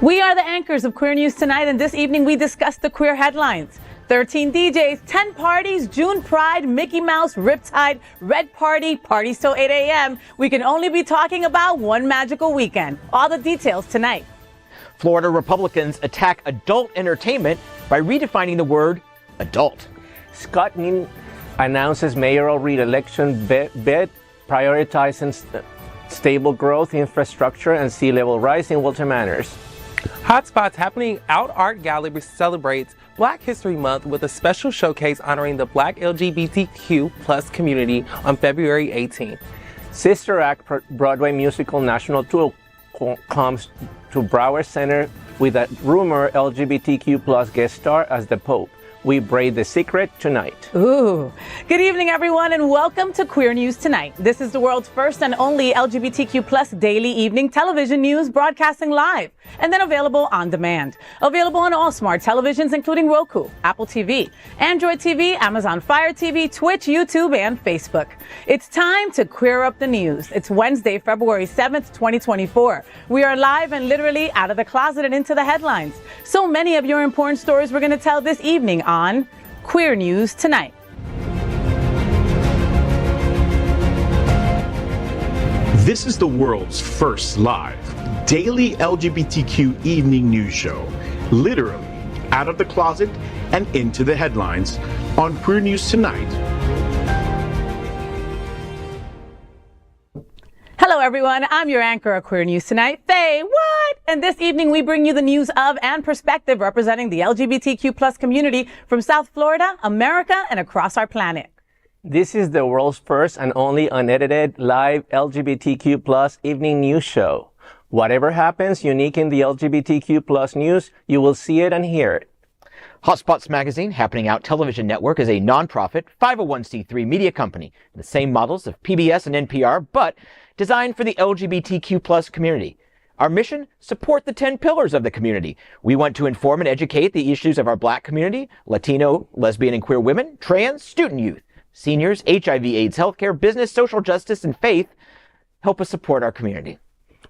We are the anchors of Queer News Tonight, and this evening we discuss the queer headlines. 13 DJs, 10 parties, June Pride, Mickey Mouse, Riptide, Red Party, parties till 8 a.m. We can only be talking about one magical weekend. All the delegations tonight. Florida Republicans attack adult entertainment by redefining the word adult. Scott Nin announces mayoral re-election bid prioritizing stable growth, infrastructure, and sea level rise in Wilton Manors. Hotspots Happening Out Art Gallery celebrates Black History Month with a special showcase honoring the Black LGBTQ plus community on February 18th. Sister Act Broadway musical national tour comes to Broward Center with a rumored LGBTQ plus guest star as the Pope. We braid the secret tonight. Ooh. Good evening, everyone, and welcome to Queer News Tonight. This is the world's first and only LGBTQ plus daily evening television news broadcasting live and then available on demand. Available on all smart televisions, including Roku, Apple TV, Android TV, Amazon Fire TV, Twitch, YouTube, and Facebook. It's time to queer up the news. It's Wednesday, February 7th, 2024. We are live and literally out of the closet and into the headlines. So many of your important stories we're going to tell this evening on Queer News Tonight. This is the world's first live daily LGBTQ evening news show, literally out of the closet and into the headlines on Queer News Tonight. Hello, everyone. I'm your anchor of Queer News Tonight, FayWhat? And this evening, we bring you the news of and perspective representing the LGBTQ plus community from South Florida, America, and across our planet. This is the world's first and only unedited live LGBTQ plus evening news show. Whatever happens unique in the LGBTQ plus news, you will see it and hear it. Hotspots Magazine, Happening Out Television Network, is a nonprofit 501c3 media company. The same models of PBS and NPR, but designed for the LGBTQ plus community. Our mission, support the 10 pillars of the community. We want to inform and educate the issues of our Black community, Latino, lesbian and queer women, trans, student youth, seniors, HIV/AIDS, healthcare, business, social justice, and faith. Help us support our community.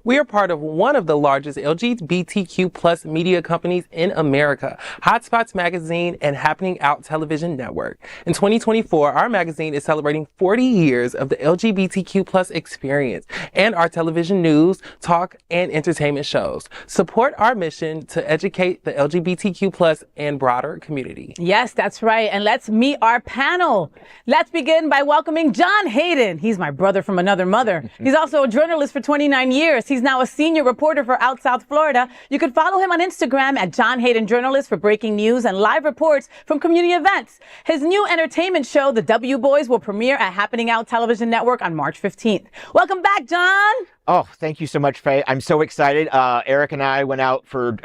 We are part of one of the largest LGBTQ plus media companies in America, Hotspots Magazine and Happening Out Television Network. In 2024, our magazine is celebrating 40 years of the LGBTQ plus experience and our television news, talk, and entertainment shows. Support our mission to educate the LGBTQ plus and broader community. Yes, that's right. And let's meet our panel. Let's begin by welcoming John Hayden. He's my brother from another mother. He's also a journalist for 29 years. He's now a senior reporter for Out South Florida. You can follow him on Instagram at John Hayden Journalist for breaking news and live reports from community events. His new entertainment show, The W Boys, will premiere at Happening Out Television Network on March 15th. Welcome back, John. Oh, thank you so much, Faye. I'm so excited. Eric and I went out for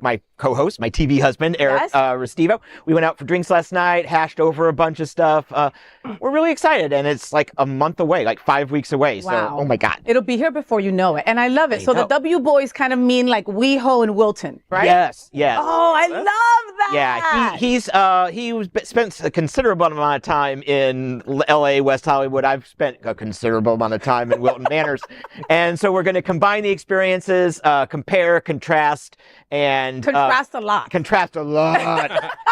my co-host, my TV husband, Eric Restivo. We went out for drinks last night, hashed over a bunch of stuff. We're really excited, and it's like a month away, like 5 weeks away. Wow. So, oh my God. It'll be here before you know it, and I love it. So the W Boys kind of mean like WeHo and Wilton, right? Yes, yes. Oh, I love that. Yeah, he spent a considerable amount of time in LA, West Hollywood. I've spent a considerable amount of time in Wilton Manors. And so we're going to combine the experiences, compare, contrast, and contrast a lot.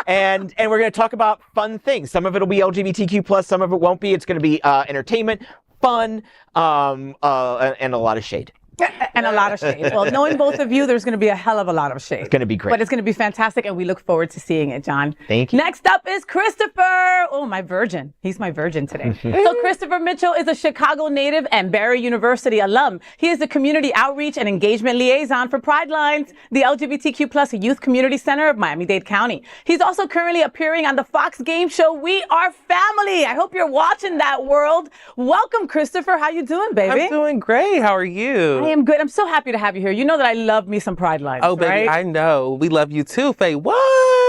and we're going to talk about fun things. Some of it will be LGBTQ plus, some of it won't be. It's going to be entertainment, fun, and a lot of shade. And a lot of shade. Well, knowing both of you, there's going to be a hell of a lot of shade. It's going to be great. But it's going to be fantastic, and we look forward to seeing it, John. Thank you. Next up is Christopher. Oh, my virgin. He's my virgin today. So Christopher Mitchell is a Chicago native and Barry University alum. He is the Community Outreach and Engagement Liaison for Pride Lines, the LGBTQ plus Youth Community Center of Miami-Dade County. He's also currently appearing on the Fox game show We Are Family. I hope you're watching that, world. Welcome, Christopher. How you doing, baby? I'm doing great. How are you? I am good. I'm so happy to have you here. You know that I love me some Pride Lines, Oh, baby, right? I know. We love you too, FayWhat?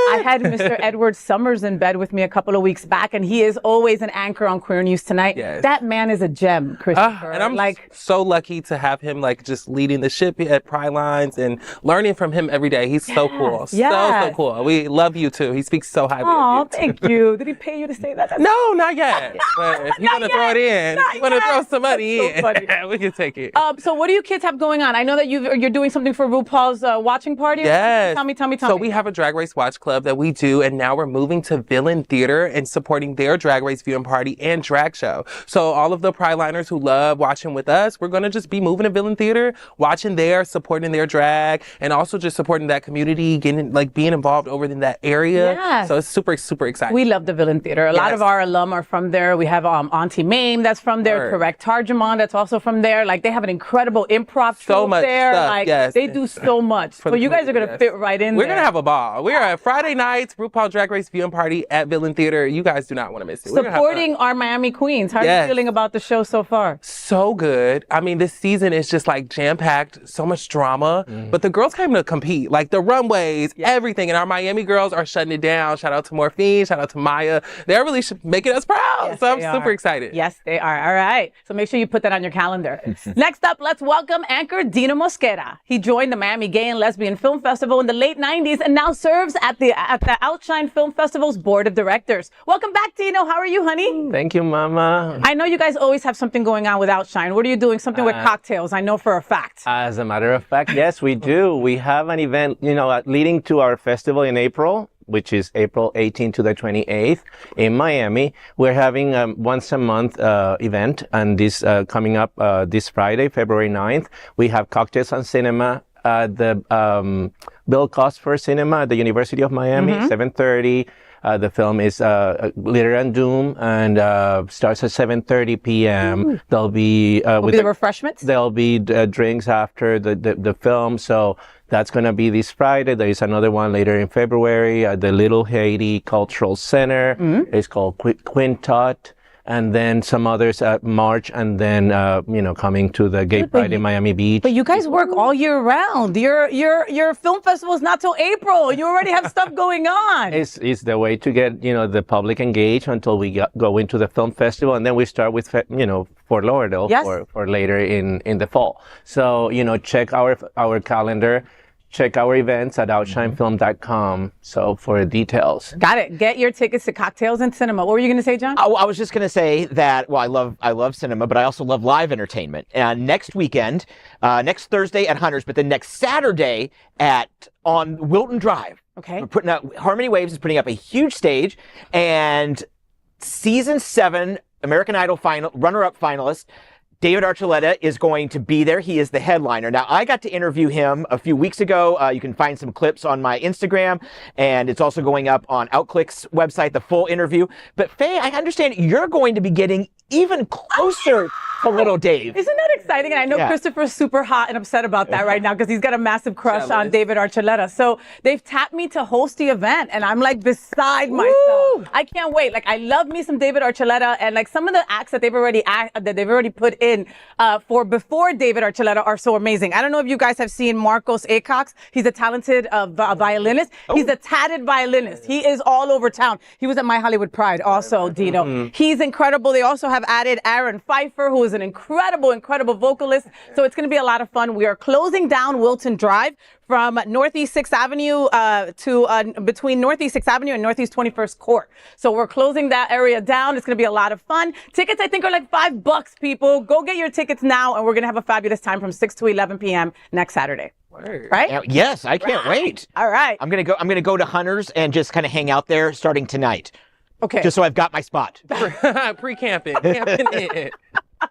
I had Mr. Edward Summers in bed with me a couple of weeks back, and he is always an anchor on Queer News Tonight. Yes. That man is a gem, Christopher. And I'm so lucky to have him just leading the ship at Pride Lines and learning from him every day. He's so cool. So cool. We love you too. He speaks so highly of you. Oh, thank you. Did he pay you to say that? No, not yet. But if you want to throw it in, if you want to throw some money in, we can take it. So what do you kids have going on? I know that you're doing something for RuPaul's watching party. Yes. Tell me. So we have a Drag Race Watch Club that we do, and now we're moving to Villain Theater and supporting their Drag Race viewing party and drag show. So all of the Pride Liners who love watching with us, we're going to just be moving to Villain Theater, watching there, supporting their drag, and also just supporting that community, getting being involved over in that area. Yes. So it's super, super exciting. We love the Villain Theater. A lot of our alum are from there. We have Auntie Mame that's from there, Correct Tarjumon that's also from there. They have an incredible improv troupe there. Stuff, they do so much. So you guys are going to fit right in We're there. going to have a ball. We're at Friday nights, RuPaul Drag Race viewing party at Villain Theater. You guys do not want to miss it. Supporting our Miami Queens. How are you feeling about the show so far? So good. I mean, this season is just jam-packed, so much drama. But the girls came to compete. The runways, everything. And our Miami girls are shutting it down. Shout out to Morphine. Shout out to Maya. They're really making us proud. Yes, so I'm super excited. Yes, they are. All right. So make sure you put that on your calendar. Next up, let's welcome anchor Dino Mosquera. He joined the Miami Gay and Lesbian Film Festival in the late 90s and now serves at the Outshine Film Festival's board of directors. Welcome back, Dino. How are you, honey? Thank you, Mama. I know you guys always have something going on with Outshine. What are you doing? Something with cocktails, I know for a fact. As a matter of fact, yes, we do. We have an event, leading to our festival in April, which is April 18th to the 28th in Miami. We're having a once a month event, and this coming up this Friday, February 9th, we have Cocktails and Cinema at the Bill Cosper Cinema at the University of Miami, 7:30. The film is Glitter and Doom, and starts at 7:30 p.m. There'll be the refreshments. There'll be drinks after the film. So that's going to be this Friday. There is another one later in February at the Little Haiti Cultural Center. It's called Quintot. And then some others at March, and then coming to the Gay Pride in Miami Beach. But you guys work all year round. Your film festival is not till April. You already have stuff going on. It's the way to get the public engaged until we go into the film festival, and then we start with Fort Lauderdale for later in the fall. So check our calendar. Check our events at outshinefilm.com. So for details. Got it. Get your tickets to Cocktails and Cinema. What were you going to say, John? I was just going to say that, I love cinema, but I also love live entertainment. And next weekend, next Thursday at Hunters, but then next Saturday on Wilton Drive. Okay. We're putting up, Harmony Waves is putting up a huge stage, and season 7 American Idol runner-up finalist, David Archuleta, is going to be there. He is the headliner. Now, I got to interview him a few weeks ago. You can find some clips on my Instagram, and it's also going up on Outclick's website, the full interview. But Faye, I understand you're going to be getting even closer to little Dave. Isn't that exciting? And I know Christopher's super hot and upset about that right now because he's got a massive crush on David Archuleta. So they've tapped me to host the event, and I'm beside myself. I can't wait. I love me some David Archuleta, and some of the acts that they've already put in for before David Archuleta are so amazing. I don't know if you guys have seen Marcos Acox. He's a talented violinist. He's a tatted violinist. He is all over town. He was at My Hollywood Pride also, Dino. He's incredible. They also have added Aaron Pfeiffer, who is an incredible vocalist. So it's going to be a lot of fun. We are closing down Wilton Drive from Northeast 6th Avenue between Northeast 6th Avenue and Northeast 21st Court. So we're closing that area down. It's going to be a lot of fun. Tickets, I think, are $5, people. Go get your tickets now, and we're going to have a fabulous time from 6 to 11 p.m. next Saturday. Right? Yes, I can't wait. All right. I'm gonna go to Hunters and just kind of hang out there starting tonight. Okay. Just so I've got my spot. Pre-camping. Camping in.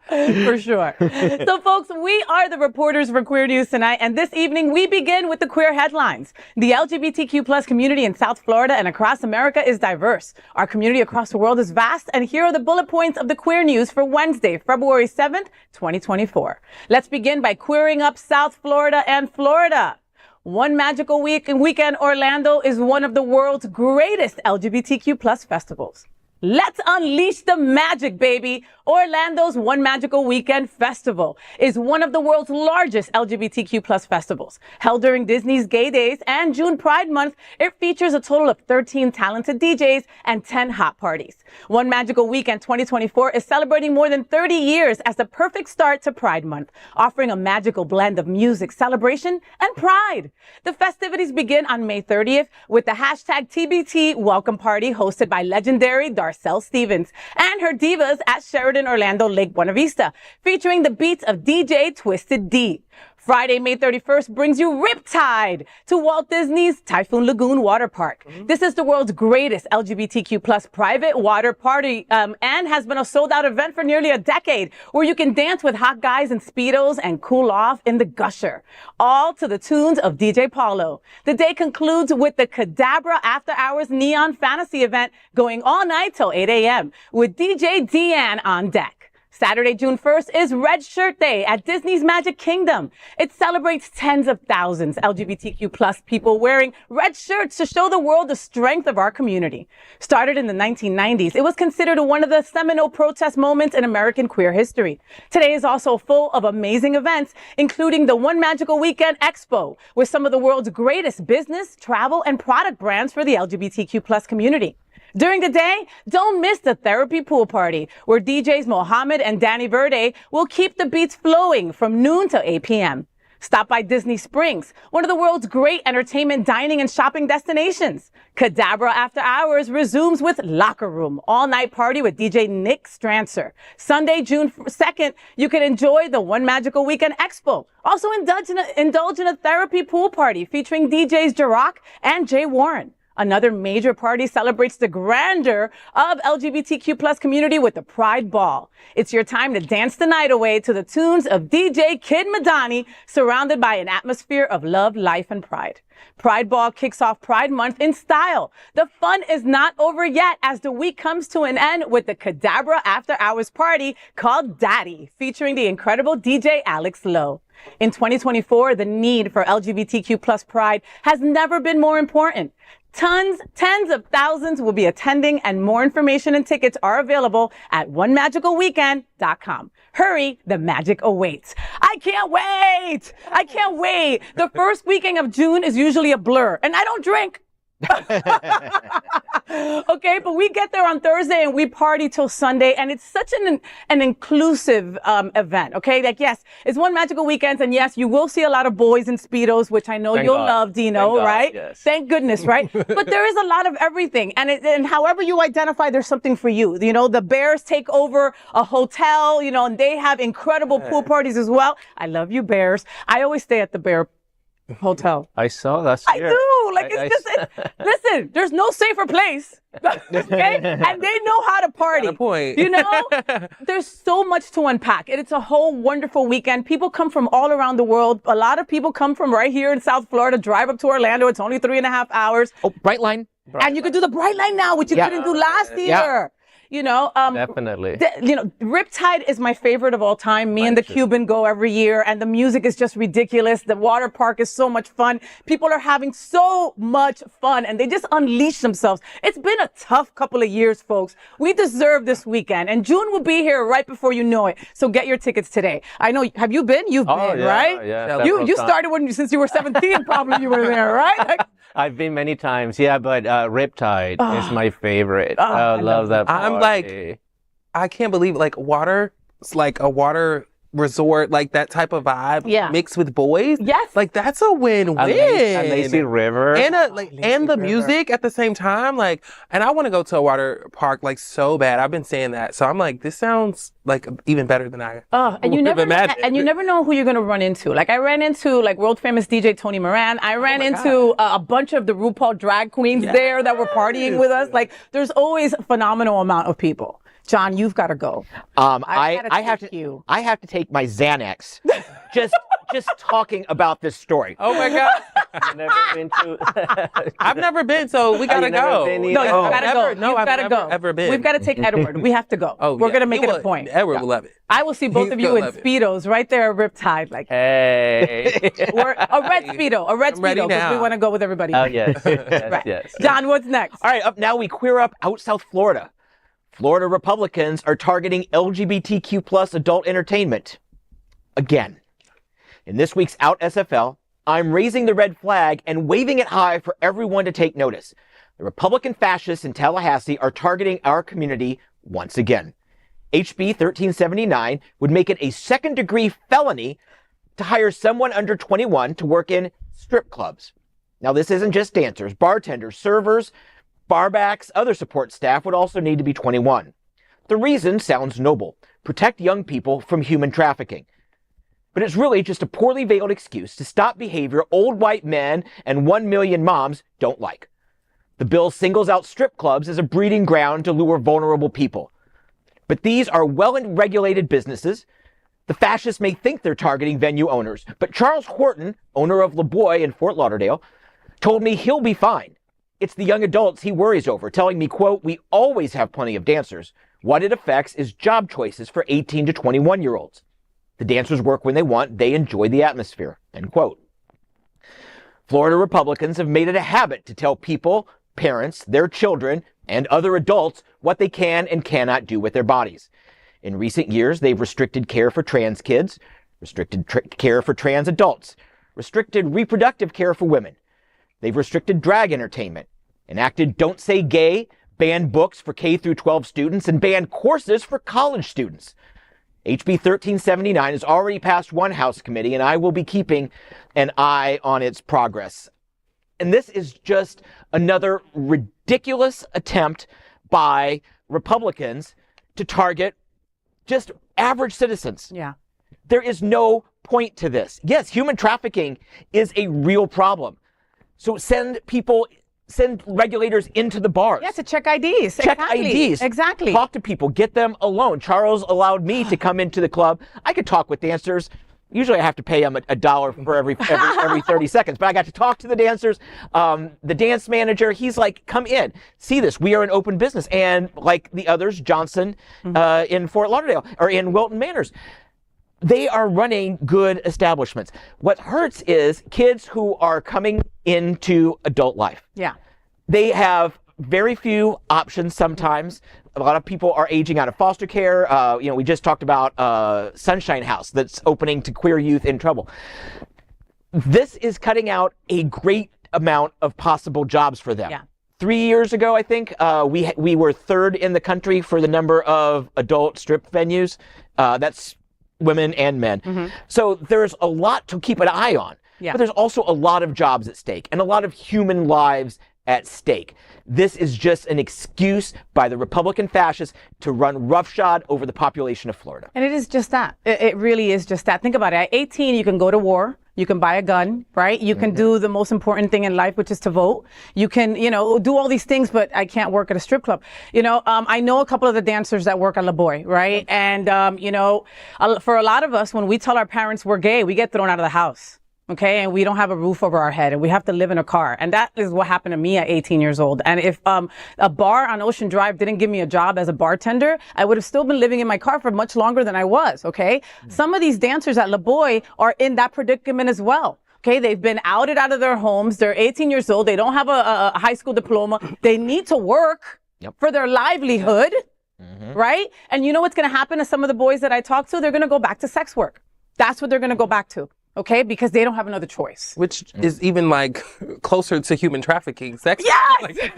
For sure. So, folks, we are the reporters for Queer News Tonight, and this evening we begin with the queer headlines. The LGBTQ plus community in South Florida and across America is diverse. Our community across the world is vast, and here are the bullet points of the queer news for Wednesday, February 7th, 2024. Let's begin by queering up South Florida and Florida. One magical weekend, Orlando is one of the world's greatest LGBTQ plus festivals. Let's unleash the magic, baby. Orlando's One Magical Weekend Festival is one of the world's largest LGBTQ plus festivals. Held during Disney's Gay Days and June Pride Month, it features a total of 13 talented DJs and 10 hot parties. One Magical Weekend 2024 is celebrating more than 30 years as the perfect start to Pride Month, offering a magical blend of music, celebration, and pride. The festivities begin on May 30th with the hashtag TBT Welcome Party hosted by legendary Darcel Stevens and her divas at Sheraton Orlando Lake Buena Vista, featuring the beats of DJ Twisted D. Friday, May 31st brings you Riptide to Walt Disney's Typhoon Lagoon Water Park. This is the world's greatest LGBTQ plus private water party and has been a sold-out event for nearly a decade, where you can dance with hot guys in Speedos and cool off in the Gusher, all to the tunes of DJ Paulo. The day concludes with the Cadabra After Hours Neon Fantasy event going all night till 8 a.m. with DJ Deanne on deck. Saturday, June 1st is Red Shirt Day at Disney's Magic Kingdom. It celebrates tens of thousands LGBTQ plus people wearing red shirts to show the world the strength of our community. Started in the 1990s, it was considered one of the seminal protest moments in American queer history. Today is also full of amazing events, including the One Magical Weekend Expo, with some of the world's greatest business, travel, and product brands for the LGBTQ plus community. During the day, don't miss the Therapy Pool Party, where DJs Mohammed and Danny Verde will keep the beats flowing from noon till 8 p.m. Stop by Disney Springs, one of the world's great entertainment, dining, and shopping destinations. Cadabra After Hours resumes with Locker Room, all-night party with DJ Nick Strancer. Sunday, June 2nd, you can enjoy the One Magical Weekend Expo. Also indulge in a Therapy Pool Party featuring DJs Jarock and Jay Warren. Another major party celebrates the grandeur of LGBTQ plus community with the Pride Ball. It's your time to dance the night away to the tunes of DJ Kid Madani, surrounded by an atmosphere of love, life, and pride. Pride Ball kicks off Pride Month in style. The fun is not over yet as the week comes to an end with the Cadabra After Hours party called Daddy, featuring the incredible DJ Alex Lowe. In 2024, the need for LGBTQ plus pride has never been more important. Tens of thousands will be attending, and more information and tickets are available at onemagicalweekend.com. Hurry, the magic awaits. I can't wait. I can't wait. The first weekend of June is usually a blur, and I don't drink. Okay, but we get there on Thursday and we party till Sunday, and it's such an inclusive event. Okay, like yes, it's One Magical Weekend, and yes, you will see a lot of boys in Speedos, which I know you'll love, Dino, right? Yes. Thank goodness, right? But there is a lot of everything, and however you identify, there's something for you. You know, the Bears take over a hotel, you know, and they have incredible pool parties as well. I love you, Bears. I always stay at the Bear Hotel. I saw that. I do. Like, listen, there's no safer place. Okay? And they know how to party. Got a point. You know? There's so much to unpack. And it's a whole wonderful weekend. People come from all around the world. A lot of people come from right here in South Florida, drive up to Orlando. It's only 3.5 hours. Oh, Bright Line. And you could do the Bright Line now, which you couldn't do last year. You know, Definitely. You know, Riptide is my favorite of all time. Me and the Cuban go every year, and the music is just ridiculous. The water park is so much fun. People are having so much fun, and they just unleash themselves. It's been a tough couple of years, folks. We deserve this weekend, and June will be here right before you know it. So get your tickets today. I know. Have you been? You've been, right? Yeah. You started since you were 17. Probably you were there, right? Like, I've been many times, yeah, but Riptide is my favorite. I love that party. I'm like, I can't believe like water. It's like a water resort, like that type of vibe mixed with boys. Yes. Like that's a win-win. A lazy river. And the music at the same time. Like, and I want to go to a water park like so bad. I've been saying that. So I'm like, this sounds like even better than I and you never imagined. And you never know who you're going to run into. Like I ran into like world famous DJ Tony Moran. I ran into a bunch of the RuPaul drag queens there that were partying with us. Like there's always a phenomenal amount of people. John, you've got to go. I have to take my Xanax. Just talking about this story. Oh my God. I've never been to. I've never been, so we gotta go. No, you've gotta go. No, I've never ever been. We've got to take Edward. We have to go. We're gonna make it a point. Edward will love it. I will see both of you in Speedos right there at Riptide. Like, Hey. or a red Speedo, because we want to go with everybody. Oh yes. Right. Yes. John, what's next? All right, up now we queer up out South Florida. Florida Republicans are targeting LGBTQ plus adult entertainment again. In this week's Out SFL, I'm raising the red flag and waving it high for everyone to take notice. The Republican fascists in Tallahassee are targeting our community once again. HB 1379 would make it a second-degree felony to hire someone under 21 to work in strip clubs. Now, this isn't just dancers. Bartenders, servers, barbacks, other support staff would also need to be 21. The reason sounds noble: protect young people from human trafficking. But it's really just a poorly veiled excuse to stop behavior old white men and 1 million moms don't like. The bill singles out strip clubs as a breeding ground to lure vulnerable people. But these are well-regulated businesses. The fascists may think they're targeting venue owners, but Charles Horton, owner of La Boy in Fort Lauderdale, told me he'll be fine. It's the young adults he worries over, telling me, quote, "We always have plenty of dancers. What it affects is job choices for 18 to 21-year-olds. The dancers work when they want. They enjoy the atmosphere," end quote. Florida Republicans have made it a habit to tell people, parents, their children, and other adults what they can and cannot do with their bodies. In recent years, they've restricted care for trans kids, restricted care for trans adults, restricted reproductive care for women. They've restricted drag entertainment, enacted Don't Say Gay, banned books for K through 12 students, and banned courses for college students. HB 1379 has already passed one House committee, and I will be keeping an eye on its progress. And this is just another ridiculous attempt by Republicans to target just average citizens. Yeah. There is no point to this. Yes, human trafficking is a real problem. So send regulators into the bars. Yeah, to check IDs. Check exactly. IDs. Exactly. Talk to people. Get them alone. Charles allowed me to come into the club. I could talk with dancers. Usually I have to pay them $1 for every 30 seconds, but I got to talk to the dancers. The dance manager, he's like, "Come in, see this. We are an open business." And like the others, Johnson in Fort Lauderdale or in Wilton Manors, they are running good establishments. What hurts is kids who are coming into adult life. Yeah. They have very few options sometimes. A lot of people are aging out of foster care. We just talked about Sunshine House that's opening to queer youth in trouble. This is cutting out a great amount of possible jobs for them. Yeah. 3 years ago, I think, we were third in the country for the number of adult strip venues. That's women and men. Mm-hmm. So there's a lot to keep an eye on. Yeah. But there's also a lot of jobs at stake and a lot of human lives at stake. This is just an excuse by the Republican fascists to run roughshod over the population of Florida. And it is just that. It really is just that. Think about it. At 18, you can go to war. You can buy a gun, right? You can do the most important thing in life, which is to vote. You can, do all these things, but I can't work at a strip club. I know a couple of the dancers that work at La Boy, right? And, for a lot of us, when we tell our parents we're gay, we get thrown out of the house. Okay. And we don't have a roof over our head and we have to live in a car. And that is what happened to me at 18 years old. And if a bar on Ocean Drive didn't give me a job as a bartender, I would have still been living in my car for much longer than I was. Okay. Some of these dancers at La Boy are in that predicament as well. Okay. They've been outed out of their homes. They're 18 years old. They don't have a high school diploma. They need to work for their livelihood. Right. And you know what's going to happen to some of the boys that I talk to? They're going to go back to sex work. That's what they're going to go back to. Okay, because they don't have another choice. Which is even closer to human trafficking. Sex. Yes!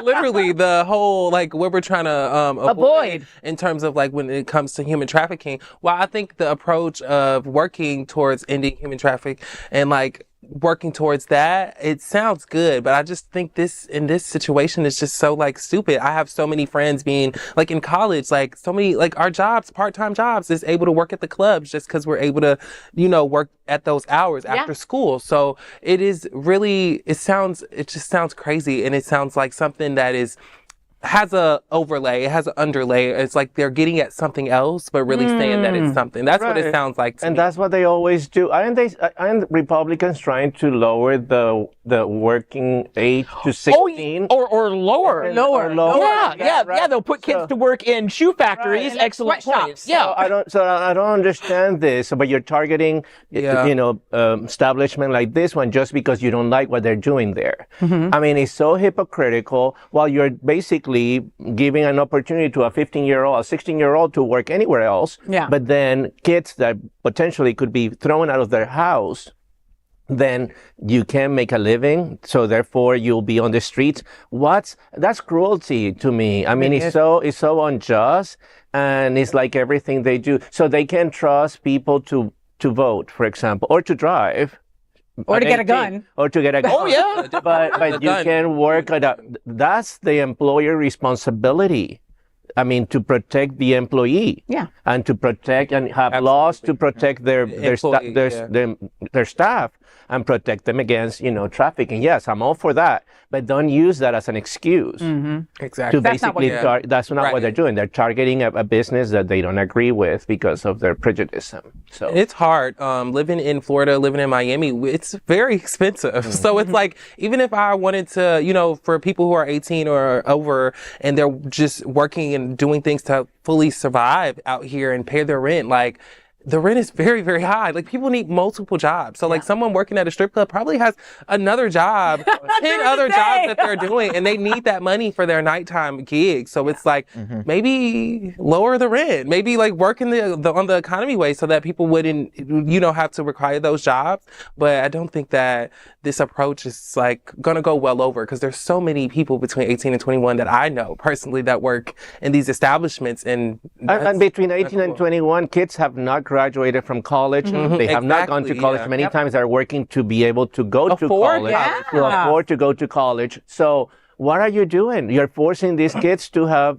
Literally the whole what we're trying to avoid in terms of when it comes to human trafficking. While I think the approach of working towards ending human trafficking and working towards that, it sounds good, but I just think in this situation is just so stupid. I have so many friends being in college, so many our jobs, part-time jobs, is able to work at the clubs just because we're able to, work at those hours after school. So it is really, it just sounds crazy, and it sounds like something that has a overlay, it has an underlay. It's they're getting at something else, but really saying that it's something. That's what it sounds like to me. And that's what they always do. Aren't Republicans trying to lower the the working age to 16. Or lower. Lower. Yeah. They'll put kids to work in shoe factories. Right. Excellent point. Sweatshops. Yeah. So I don't understand this. But you're targeting, establishment like this one just because you don't like what they're doing there. I mean, it's so hypocritical. While you're basically giving an opportunity to a 15-year-old, a 16-year-old to work anywhere else. Yeah. But then kids that potentially could be thrown out of their house, then you can't make a living, so therefore you'll be on the streets. That's cruelty to me. I mean, it's so unjust, and it's like everything they do. So they can trust people to vote, for example, or to drive. Or to get a gun. Or to get a gun. Oh, yeah. But you can work that's the employer responsibility. I mean, to protect the employee. Yeah. And to protect and have laws to protect their staff and protect them against, trafficking. Yes, I'm all for that. But don't use that as an excuse. Exactly. To basically, that's not what they're doing. They're targeting a business that they don't agree with because of their prejudice. So it's hard. Living in Florida, living in Miami, it's very expensive. So it's like, even if I wanted to, for people who are 18 or over and they're just working and doing things to fully survive out here and pay their rent, like, the rent is very, very high. Like, people need multiple jobs. So, like, someone working at a strip club probably has another job, 10 other jobs that they're doing, and they need that money for their nighttime gigs. So it's like, maybe lower the rent, maybe like work in on the economy way so that people wouldn't, have to require those jobs. But I don't think that this approach is like gonna go well over, because there's so many people between 18 and 21 that I know personally that work in these establishments, and between 18 and 21, kids have not graduated from college. They have not gone to college. Many times they're working to be able to go to college, to afford to go to college. So what are you doing? You're forcing these kids to have,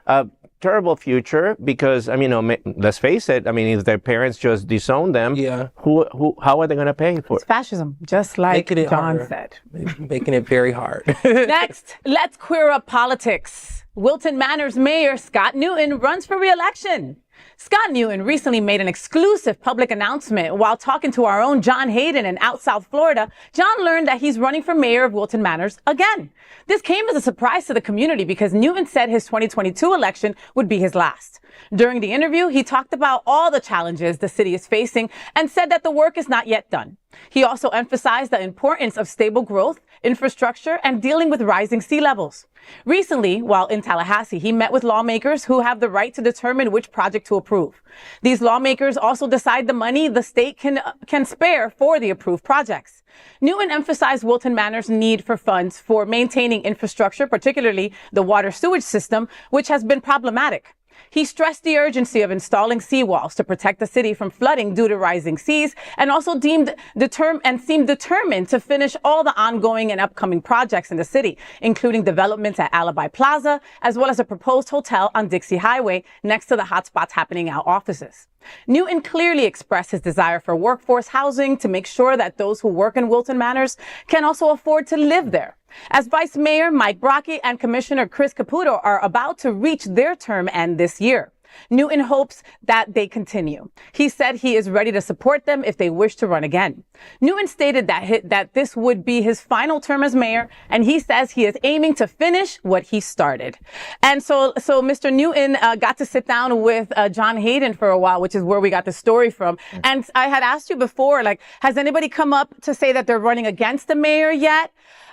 a terrible future because, let's face it. I mean, if their parents just disown them, how are they going to pay for it? It's fascism, just like John said. Making it very hard. Next, let's queer up politics. Wilton Manors Mayor Scott Newton runs for re-election. Scott Newton recently made an exclusive public announcement while talking to our own John Hayden in Out South Florida. John learned that he's running for mayor of Wilton Manors again. This came as a surprise to the community because Newton said his 2022 election would be his last. During the interview, he talked about all the challenges the city is facing and said that the work is not yet done. He also emphasized the importance of stable growth, infrastructure, and dealing with rising sea levels. Recently, while in Tallahassee, he met with lawmakers who have the right to determine which project to approve. These lawmakers also decide the money the state can spare for the approved projects. Newton emphasized Wilton Manors' need for funds for maintaining infrastructure, particularly the water sewage system, which has been problematic. He stressed the urgency of installing seawalls to protect the city from flooding due to rising seas, and also seemed determined to finish all the ongoing and upcoming projects in the city, including developments at Alibi Plaza, as well as a proposed hotel on Dixie Highway next to the Hotspots Happening Out offices. Newton clearly expressed his desire for workforce housing to make sure that those who work in Wilton Manors can also afford to live there. As Vice Mayor Mike Brocky and Commissioner Chris Caputo are about to reach their term end this year, Newton hopes that they continue. He said he is ready to support them if they wish to run again. Newton stated that this would be his final term as mayor, and he says he is aiming to finish what he started. And so Mr. Newton got to sit down with John Hayden for a while, which is where we got the story from. And I had asked you before, has anybody come up to say that they're running against the mayor yet?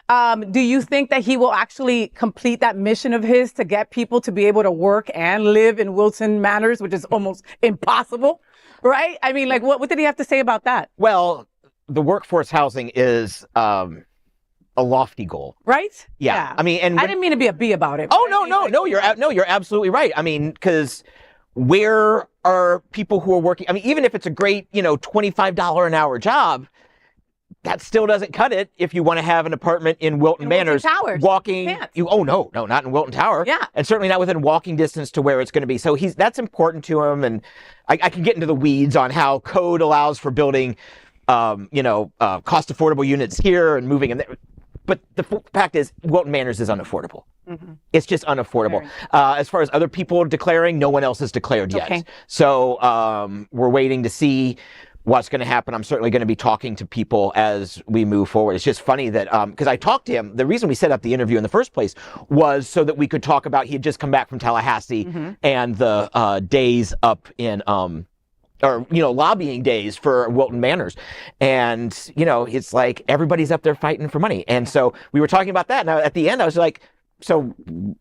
Do you think that he will actually complete that mission of his to get people to be able to work and live in Wilton Manors, which is almost impossible, right? I mean, what did he have to say about that? Well, the workforce housing is a lofty goal, right? Yeah. I mean, and I didn't mean to be a bee about it. Oh no, you're absolutely right. I mean, because where are people who are working? I mean, even if it's a great, $25 an hour job, that still doesn't cut it if you want to have an apartment in Wilton Manors. Walking. No, not in Wilton Tower. Yeah. And certainly not within walking distance to where it's going to be. So that's important to him. And I can get into the weeds on how code allows for building, cost affordable units here and moving in there. But the fact is, Wilton Manors is unaffordable. Mm-hmm. It's just unaffordable. As far as other people declaring, no one else has declared yet. So we're waiting to see. what's going to happen. I'm certainly going to be talking to people as we move forward. It's just funny that, because I talked to him, the reason we set up the interview in the first place was so that we could talk about, he had just come back from Tallahassee and the days up in, or, lobbying days for Wilton Manors. And, it's like everybody's up there fighting for money. And so we were talking about that. And at the end, I was like, so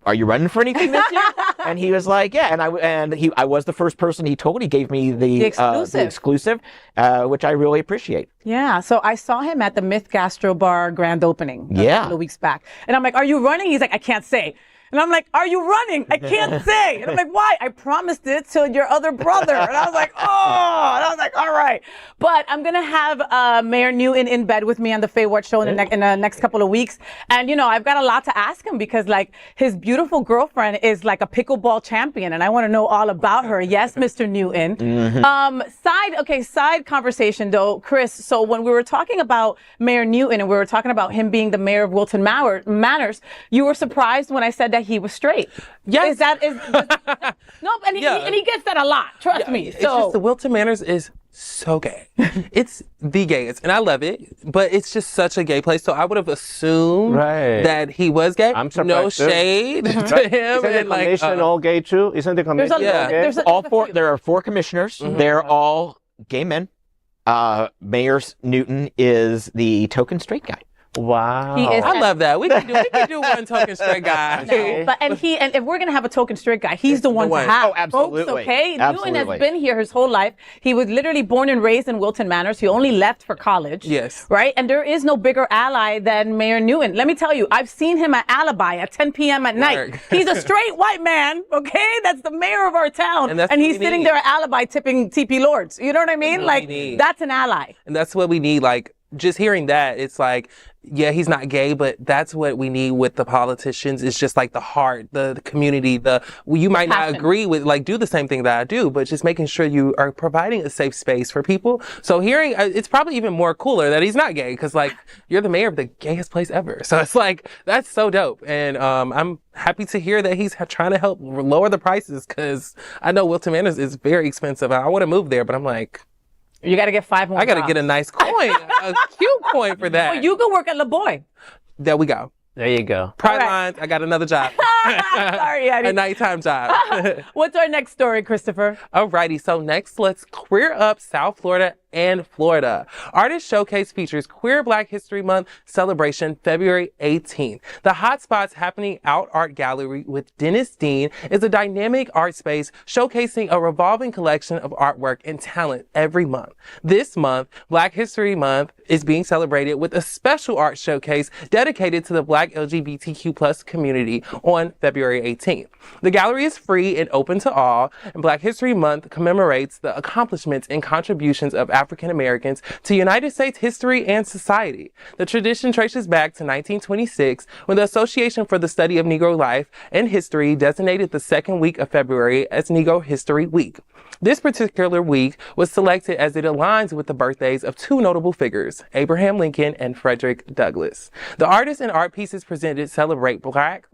are you running for anything this year? And he was like, yeah. And I was the first person he told. He gave me the exclusive, which I really appreciate. Yeah. So I saw him at the Myth Gastro Bar grand opening a couple of weeks back. And I'm like, are you running? He's like, I can't say. And I'm like, are you running? I can't say. And I'm like, why? I promised it to your other brother. And I was like, oh. And I was like, all right. But I'm going to have Mayor Newton in bed with me on the FayWhat show in the next couple of weeks. And, I've got a lot to ask him because, his beautiful girlfriend is like a pickleball champion. And I want to know all about her. Yes, Mr. Newton. Side conversation, though, Chris. So when we were talking about Mayor Newton and we were talking about him being the mayor of Wilton Manors, you were surprised when I said that he was straight. Yes. No, and he gets that a lot. Trust me. It's just the Wilton Manors is so gay. It's the gayest, and I love it. But it's just such a gay place. So I would have assumed that he was gay. I'm surprised. No shade to him. Isn't the commission all gay too? Isn't the commission all gay? There are 4 commissioners. They're all gay men. Mayor Newton is the token straight guy. Wow. I love that. We can do one token straight guy. No, but and if we're gonna have a token straight guy, he's the one to have. Oh, absolutely. Folks, okay? Absolutely. Newton has been here his whole life. He was literally born and raised in Wilton Manors. He only left for college. Yes. Right? And there is no bigger ally than Mayor Newton. Let me tell you, I've seen him at Alibi at 10 p.m. at night. He's a straight white man, okay? That's the mayor of our town. And he's sitting there at Alibi tipping TP Lords. You know what I mean? That's an ally. And that's what we need. Just hearing that, it's like, yeah, he's not gay, but that's what we need with the politicians. It's just like the heart, the community, you might not agree with, do the same thing that I do, but just making sure you are providing a safe space for people. So hearing, it's probably even more cooler that he's not gay, because you're the mayor of the gayest place ever. So it's that's so dope. And I'm happy to hear that he's trying to help lower the prices, because I know Wilton Manors is very expensive. I want to move there, but I'm like, you got to get 5 more. I got to get a nice coin, a cute coin for that. Well, you can work at Le Boy. There we go. There you go. Pride lines, I got another job. Sorry, Eddie. A nighttime job. What's our next story, Christopher? Alrighty, so next let's queer up South Florida and Florida. Artist Showcase features Queer Black History Month celebration February 18th. The Hotspots Happening Out Art Gallery with Dennis Dean is a dynamic art space showcasing a revolving collection of artwork and talent every month. This month, Black History Month is being celebrated with a special art showcase dedicated to the Black LGBTQ+ community on February 18th. The gallery is free and open to all, and Black History Month commemorates the accomplishments and contributions of African Americans to United States history and society. The tradition traces back to 1926, when the Association for the Study of Negro Life and History designated the second week of February as Negro History Week. This particular week was selected as it aligns with the birthdays of 2 notable figures, Abraham Lincoln and Frederick Douglass. The artists and art pieces presented celebrate Black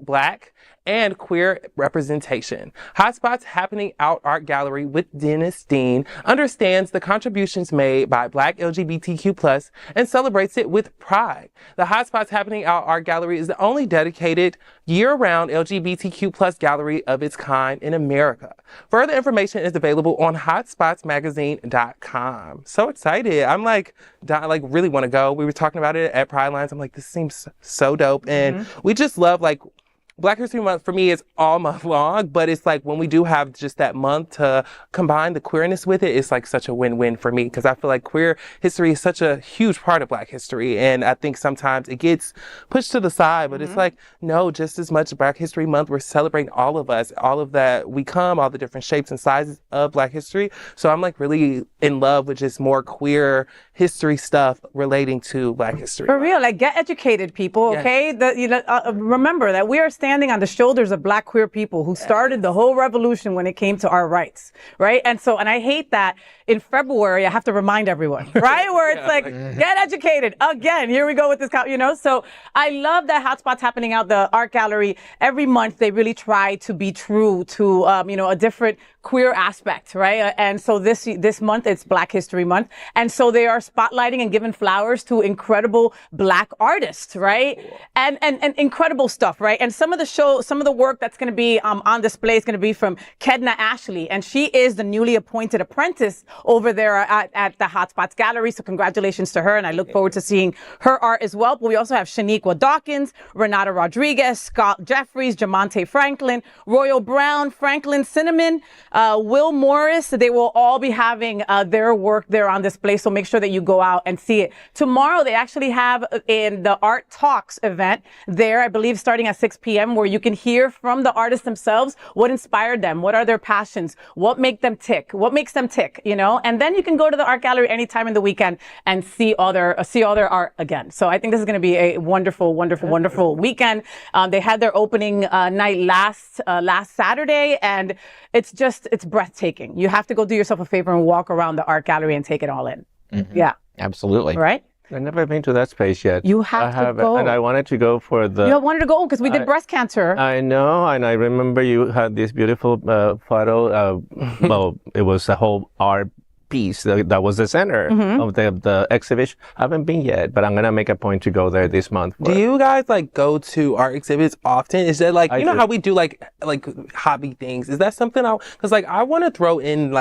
and queer representation. Hotspots Happening Out Art Gallery with Dennis Dean understands the contributions made by Black LGBTQ+ and celebrates it with pride. The Hotspots Happening Out Art Gallery is the only dedicated year-round LGBTQ+ gallery of its kind in America. Further information is available on hotspotsmagazine.com. So excited. I'm really want to go. We were talking about it at Pride Lines. I'm like, this seems so dope. And we just love Black History Month for me is all month long, but it's when we do have just that month to combine the queerness with it, it's such a win-win for me, because I feel like queer history is such a huge part of Black history, and I think sometimes it gets pushed to the side, but it's no, just as much Black History Month, we're celebrating all of us, all of that we come, all the different shapes and sizes of Black history. So I'm really in love with just more queer history stuff relating to Black history. For real, get educated, people, okay? Remember that we are standing on the shoulders of Black queer people who started the whole revolution when it came to our rights, right? And I hate that in February, I have to remind everyone, right? Where it's like, get educated. Again, here we go with this, So I love that Hotspot's happening out the art gallery. Every month, they really try to be true to, a different queer aspect, right? And so this month, it's Black History Month. And so they are spotlighting and giving flowers to incredible Black artists, right? And incredible stuff, right? And some of the work that's going to be on display is going to be from Kedna Ashley. And she is the newly appointed apprentice over there at the Hotspots Gallery. So congratulations to her. And I look forward to seeing her art as well. But we also have Shaniqua Dawkins, Renata Rodriguez, Scott Jeffries, Jamonte Franklin, Royal Brown, Franklin Cinnamon, Will Morris. They will all be having their work there on display. So make sure that you go out and see it. Tomorrow, they actually have in the Art Talks event there, I believe starting at 6 p.m., where you can hear from the artists themselves what inspired them, what are their passions, what makes them tick, and then you can go to the art gallery anytime in the weekend and see all their art again. So I think this is going to be a wonderful, wonderful, wonderful weekend. They had their opening night last Saturday, and it's breathtaking. You have to go do yourself a favor and walk around the art gallery and take it all in. Mm-hmm. Yeah. Absolutely. Right? I've never been to that space yet. You have to go. And I wanted to go for the... You wanted to go because we did breast cancer. I know, and I remember you had this beautiful photo. Well, it was a whole art piece that was the center of the exhibition. I haven't been yet, but I'm going to make a point to go there this month. Do you guys go to art exhibits often? Is that how we do like hobby things? Is that something because I want to throw in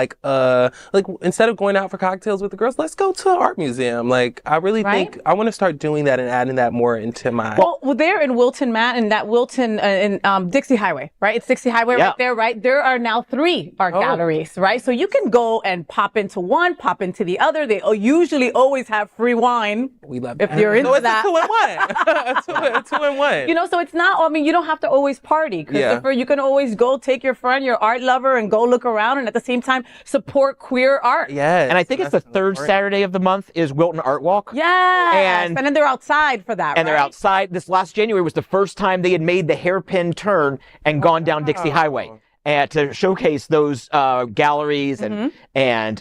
instead of going out for cocktails with the girls, let's go to an art museum. I really think I want to start doing that and adding that more into my... Well, they're in Wilton, Matt, and that Wilton in Dixie Highway, right? It's Dixie Highway right there, right? There are now 3 art galleries, right? So you can go and pop into one, pop into the other. They usually always have free wine. We love if you're into that. It's a 2 in 1. So it's not, you don't have to always party, Christopher. Yeah. You can always go take your friend, your art lover, and go look around, and at the same time, support queer art. Yes. And I think it's the third Saturday of the month is Wilton Art Walk. Yes. And then they're outside for that, And they're outside. This last January was the first time they had made the hairpin turn and gone down Dixie Highway. And to showcase those galleries and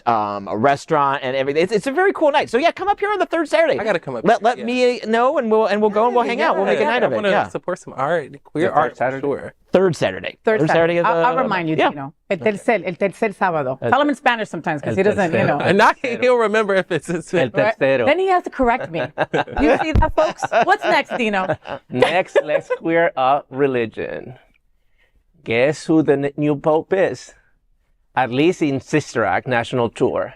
a restaurant and everything. It's a very cool night. So yeah, come up here on the third Saturday. I gotta come up. Let me know, and we'll go and we'll hang out. We'll make a night of it. I want to support some art, queer art. Saturday. Sure. Third Saturday. Third Saturday. Of the, I'll remind you, Dino. El tercer sábado. Tell him in Spanish sometimes because he doesn't, And now he'll remember if it's his El tercero. Then he has to correct me. You see that, folks? What's next, Dino? Next, let's queer up religion. Guess who the new Pope is? At least in Sister Act National Tour.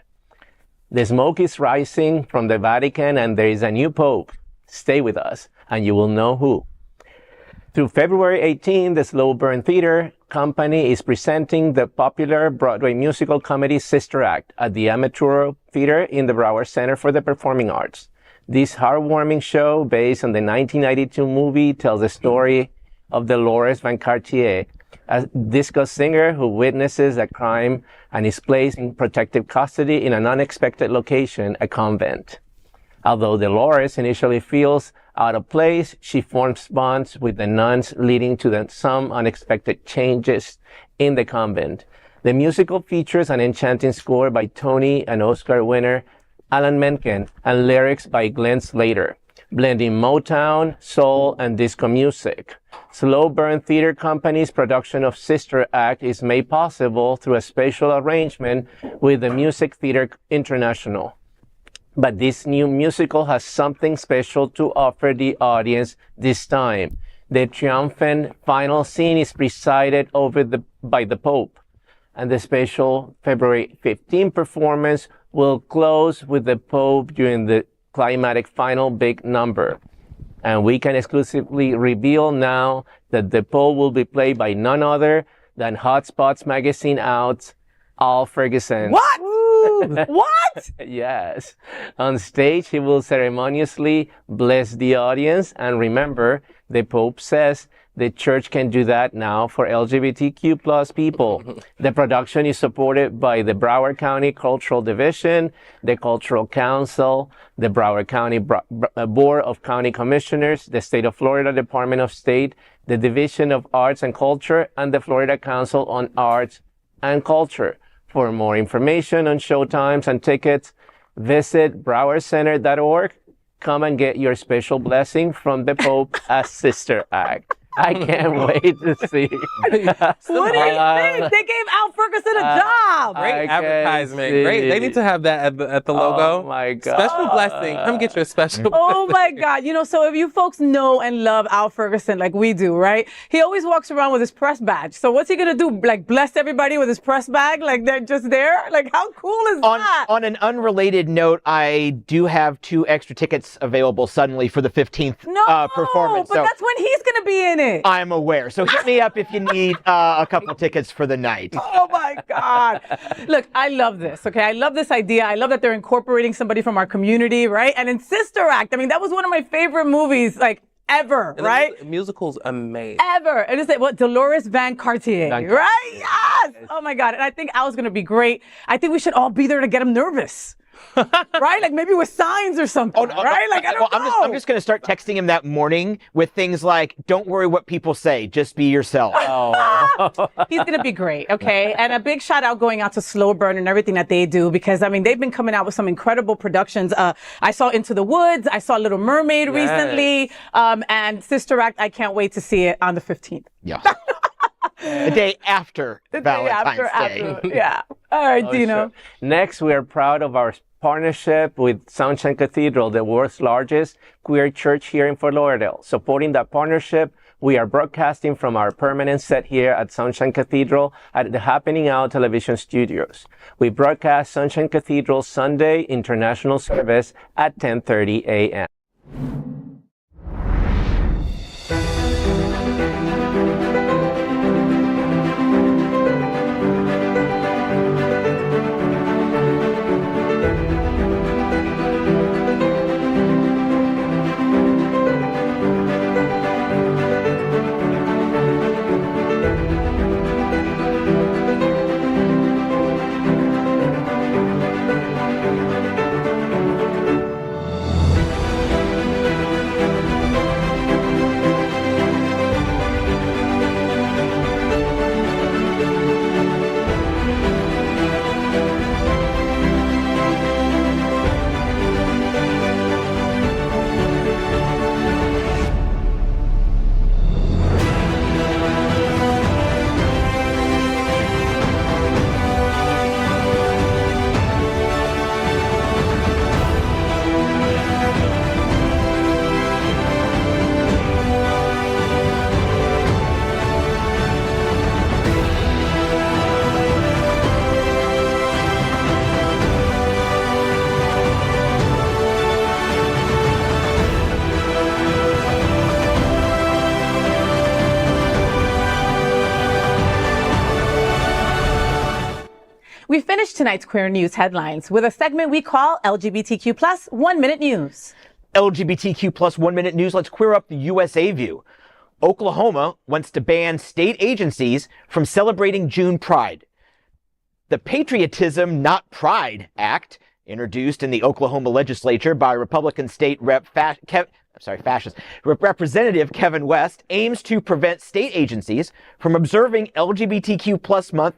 The smoke is rising from the Vatican and there is a new Pope. Stay with us and you will know who. Through February 18, the Slow Burn Theater Company is presenting the popular Broadway musical comedy Sister Act at the Amateur Theater in the Broward Center for the Performing Arts. This heartwarming show, based on the 1992 movie, tells the story of Dolores Van Cartier, a disco singer who witnesses a crime and is placed in protective custody in an unexpected location, a convent. Although Dolores initially feels out of place, she forms bonds with the nuns, leading to some unexpected changes in the convent. The musical features an enchanting score by Tony and Oscar winner Alan Menken and lyrics by Glenn Slater, blending Motown, soul, and disco music. Slow Burn Theater Company's production of Sister Act is made possible through a special arrangement with the Music Theater International. But this new musical has something special to offer the audience this time. The triumphant final scene is presided over by the Pope, and the special February 15 performance will close with the Pope during the climatic final big number. And we can exclusively reveal now that the Pope will be played by none other than Hotspots magazine out, Al Ferguson. What? What? Yes. On stage, he will ceremoniously bless the audience. And remember, the Pope says the church can do that now for LGBTQ plus people. The production is supported by the Broward County Cultural Division, the Cultural Council, the Broward County Board of County Commissioners, the State of Florida Department of State, the Division of Arts and Culture, and the Florida Council on Arts and Culture. For more information on showtimes and tickets, visit browercenter.org. Come and get your special blessing from the Pope as Sister Act. I can't wait to see. What do you think? They gave Al Ferguson a job. Great advertisement. Great. They need to have that at the logo. Oh my God. Special blessing. Come get your special Oh blessing. my God. You know, so if you folks know and love Al Ferguson like we do, right? He always walks around with his press badge. So what's he going to do? Like bless everybody with his press bag? Like they're just there? Like how cool is that? On an unrelated note, I do have 2 extra tickets available suddenly for the 15th performance. But that's when he's going to be in it. I'm aware. So hit me up if you need a couple tickets for the night. Oh my God. Look, I love this, okay? I love this idea. I love that they're incorporating somebody from our community, right? And in Sister Act, I mean, that was one of my favorite movies, like, ever, right? The musical's amazing. Ever. And it's like, what, Dolores Van Cartier, right? Yes! Oh my God. And I think Al's gonna be great. I think we should all be there to get him nervous. Right? Like maybe with signs or something, right? Like, I don't know. I'm just going to start texting him that morning with things like, don't worry what people say, just be yourself. He's going to be great, okay? And a big shout out going out to Slow Burn and everything that they do, because, I mean, they've been coming out with some incredible productions. I saw Into the Woods. I saw Little Mermaid recently. And Sister Act, I can't wait to see it on the 15th. Yeah. The day after Valentine's Day. Yeah. All right, Dino. Sure. Next, we are proud of our partnership with Sunshine Cathedral, the world's largest queer church here in Fort Lauderdale. Supporting that partnership, we are broadcasting from our permanent set here at Sunshine Cathedral at the Happening Out television studios. We broadcast Sunshine Cathedral Sunday International Service at 10:30 a.m. We finished tonight's Queer News headlines with a segment we call LGBTQ plus 1 Minute News. LGBTQ plus 1 minute news. Let's queer up the USA view. Oklahoma wants to ban state agencies from celebrating June Pride. The Patriotism Not Pride Act, introduced in the Oklahoma legislature by Republican State Representative Kevin West, aims to prevent state agencies from observing LGBTQ plus month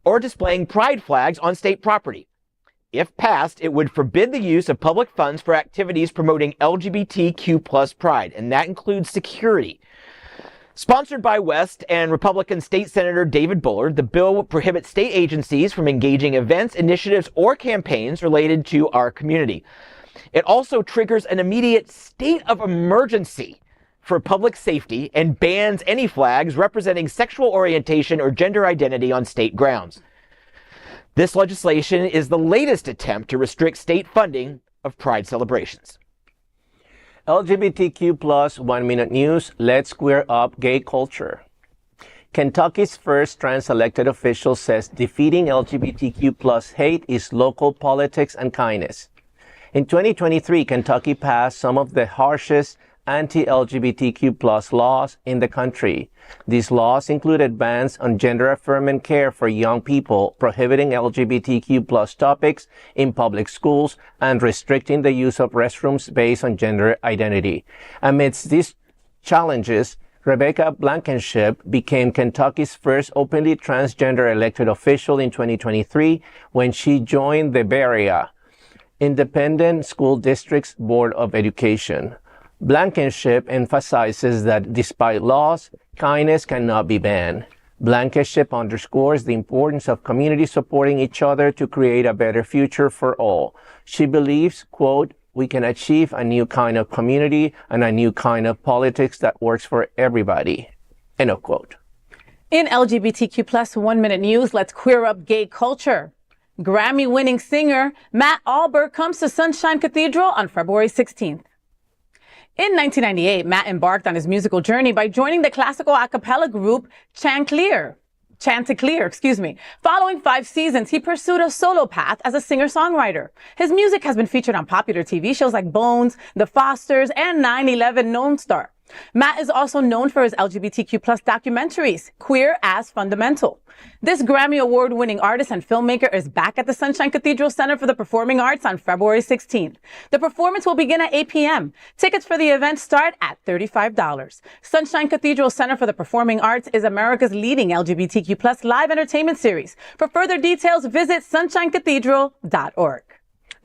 or displaying pride flags on state property. If passed, it would forbid the use of public funds for activities promoting LGBTQ plus pride, and that includes security. Sponsored by West and Republican State Senator David Bullard, the bill will prohibit state agencies from engaging events, initiatives, or campaigns related to our community. It also triggers an immediate state of emergency for public safety and bans any flags representing sexual orientation or gender identity on state grounds. This legislation is the latest attempt to restrict state funding of Pride celebrations. LGBTQ plus 1 minute news. Let's queer up gay culture. Kentucky's first trans elected official says defeating LGBTQ plus hate is local politics and kindness. In 2023, Kentucky passed some of the harshest anti-LGBTQ plus laws in the country. These laws included bans on gender-affirming care for young people, prohibiting LGBTQ plus topics in public schools, and restricting the use of restrooms based on gender identity. Amidst these challenges, Rebecca Blankenship became Kentucky's first openly transgender elected official in 2023 when she joined the Berea Independent School District's Board of Education. Blankenship emphasizes that despite laws, kindness cannot be banned. Blankenship underscores the importance of communities supporting each other to create a better future for all. She believes, quote, we can achieve a new kind of community and a new kind of politics that works for everybody, end of quote. In LGBTQ plus 1 minute news, let's queer up gay culture. Grammy-winning singer Matt Alber comes to Sunshine Cathedral on February 16th. In 1998, Matt embarked on his musical journey by joining the classical a cappella group Chanticleer. Following 5 seasons, he pursued a solo path as a singer-songwriter. His music has been featured on popular TV shows like Bones, The Fosters, and 9/11 Lone Star. Matt is also known for his LGBTQ plus documentaries, Queer as Fundamental. This Grammy Award-winning artist and filmmaker is back at the Sunshine Cathedral Center for the Performing Arts on February 16th. The performance will begin at 8 p.m. Tickets for the event start at $35. Sunshine Cathedral Center for the Performing Arts is America's leading LGBTQ plus live entertainment series. For further details, visit sunshinecathedral.org.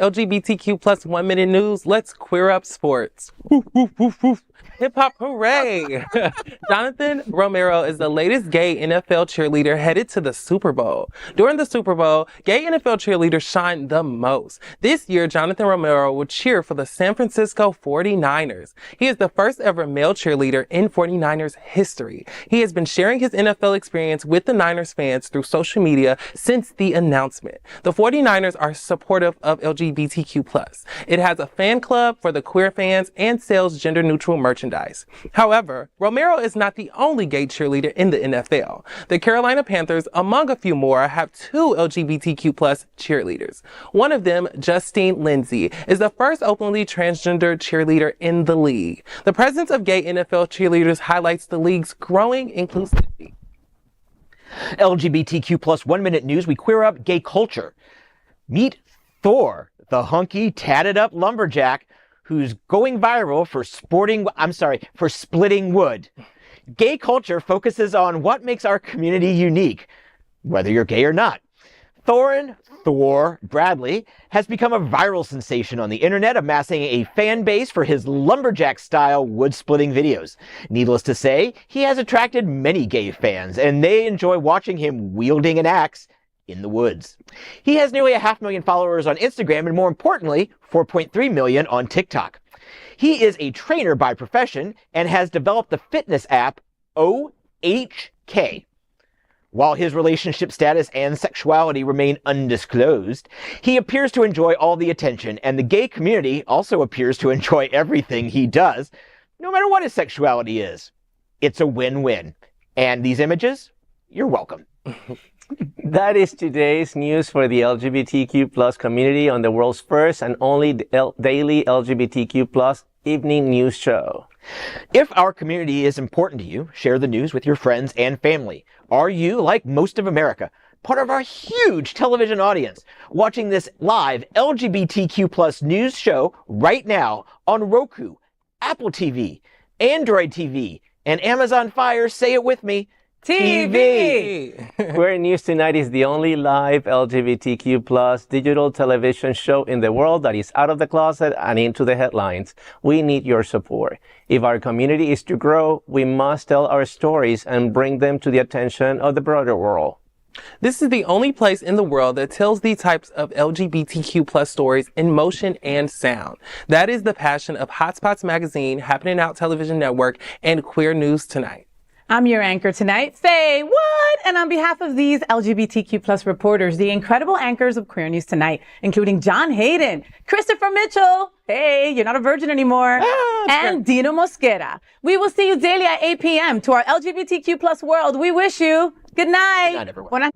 LGBTQ plus 1 minute news. Let's queer up sports. Woof, woof, woof, woof. Hip hop hooray! Jonathan Romero is the latest gay NFL cheerleader headed to the Super Bowl. During the Super Bowl, gay NFL cheerleaders shine the most. This year, Jonathan Romero will cheer for the San Francisco 49ers. He is the first ever male cheerleader in 49ers history. He has been sharing his NFL experience with the Niners fans through social media since the announcement. The 49ers are supportive of LGBTQ+. It has a fan club for the queer fans and sells gender-neutral merchandise. However, Romero is not the only gay cheerleader in the NFL. The Carolina Panthers, among a few more, have 2 LGBTQ+ cheerleaders. One of them, Justine Lindsay, is the first openly transgender cheerleader in the league. The presence of gay NFL cheerleaders highlights the league's growing inclusivity. LGBTQ plus 1 minute news, we queer up gay culture. Meet Thor, the hunky, tatted up lumberjack who's going viral for splitting wood. Gay culture focuses on what makes our community unique, whether you're gay or not. Thor Bradley has become a viral sensation on the internet, amassing a fan base for his lumberjack-style wood-splitting videos. Needless to say, he has attracted many gay fans, and they enjoy watching him wielding an axe in the woods. He has nearly 500,000 followers on Instagram and, more importantly, 4.3 million on TikTok. He is a trainer by profession and has developed the fitness app OHK. While his relationship status and sexuality remain undisclosed, he appears to enjoy all the attention, and the gay community also appears to enjoy everything he does, no matter what his sexuality is. It's a win-win. And these images? You're welcome. That is today's news for the LGBTQ plus community on the world's first and only daily LGBTQ plus evening news show. If our community is important to you, share the news with your friends and family. Are you, like most of America, part of our huge television audience, watching this live LGBTQ plus news show right now on Roku, Apple TV, Android TV, and Amazon Fire, say it with me, TV! Queer News Tonight is the only live LGBTQ plus digital television show in the world that is out of the closet and into the headlines. We need your support. If our community is to grow, we must tell our stories and bring them to the attention of the broader world. This is the only place in the world that tells these types of LGBTQ plus stories in motion and sound. That is the passion of Hotspots Magazine, Happening Out Television Network, and Queer News Tonight. I'm your anchor tonight, FayWhat! And on behalf of these LGBTQ plus reporters, the incredible anchors of Queer News Tonight, including John Hayden, Christopher Mitchell, hey, you're not a virgin anymore, and Dino Mosquera. We will see you daily at 8 p.m. To our LGBTQ plus world, we wish you good night. Good night, everyone.